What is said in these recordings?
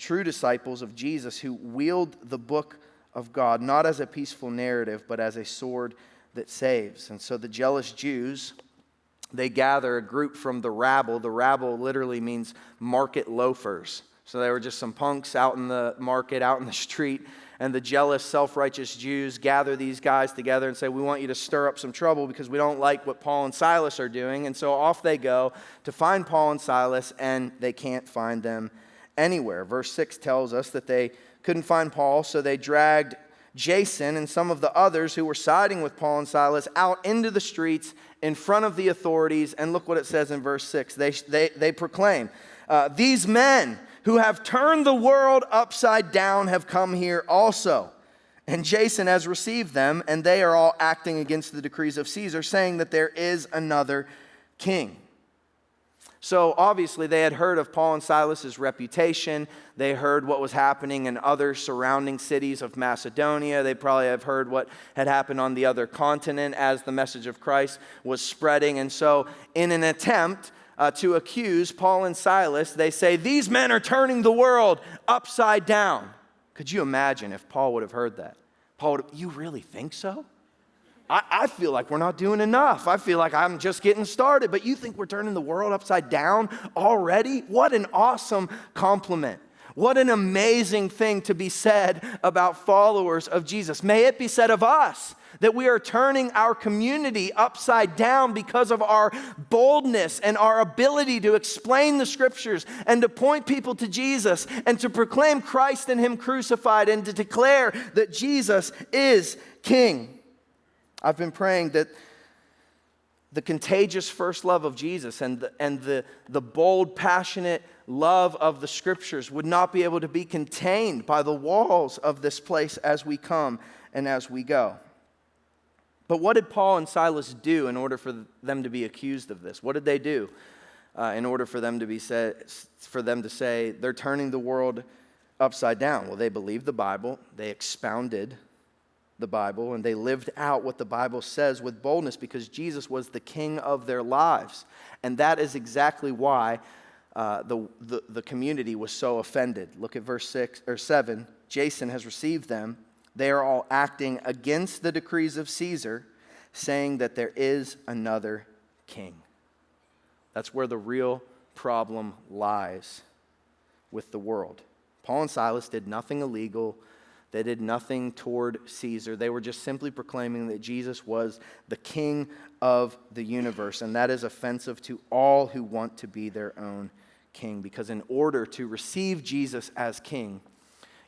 true disciples of Jesus who wield the book of God, not as a peaceful narrative, but as a sword that saves. And so the jealous Jews, they gather a group from the rabble. The rabble literally means market loafers. So they were just some punks out in the market, out in the street. And the jealous, self-righteous Jews gather these guys together and say, we want you to stir up some trouble because we don't like what Paul and Silas are doing. And so off they go to find Paul and Silas, and they can't find them anywhere. Verse 6 tells us that they couldn't find Paul, so they dragged Jason and some of the others who were siding with Paul and Silas out into the streets in front of the authorities. And look what it says in verse 6. They proclaim, these men who have turned the world upside down have come here also. And Jason has received them, and they are all acting against the decrees of Caesar, saying that there is another king. So obviously they had heard of Paul and Silas's reputation. They heard what was happening in other surrounding cities of Macedonia. They probably have heard what had happened on the other continent as the message of Christ was spreading. And so in an attempt to accuse Paul and Silas, they say, these men are turning the world upside down. Could you imagine if Paul would have heard that? Paul would have, you really think so? I feel like we're not doing enough. I feel like I'm just getting started, but you think we're turning the world upside down already? What an awesome compliment. What an amazing thing to be said about followers of Jesus. May it be said of us that we are turning our community upside down because of our boldness and our ability to explain the scriptures and to point people to Jesus and to proclaim Christ and Him crucified and to declare that Jesus is King. I've been praying that the contagious first love of Jesus and the bold, passionate love of the Scriptures would not be able to be contained by the walls of this place as we come and as we go. But what did Paul and Silas do in order for them to be accused of this? What did they do in order for them to say they're turning the world upside down? Well, they believed the Bible, they expounded the Bible, and they lived out what the Bible says with boldness because Jesus was the King of their lives. And that is exactly why the community was so offended. Look at verse 6 or 7. Jason has received them. They are all acting against the decrees of Caesar, saying that there is another king. That's where the real problem lies with the world. Paul and Silas did nothing illegal. They did nothing toward Caesar. They were just simply proclaiming that Jesus was the King of the universe. And that is offensive to all who want to be their own king. Because in order to receive Jesus as King,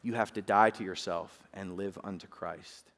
you have to die to yourself and live unto Christ.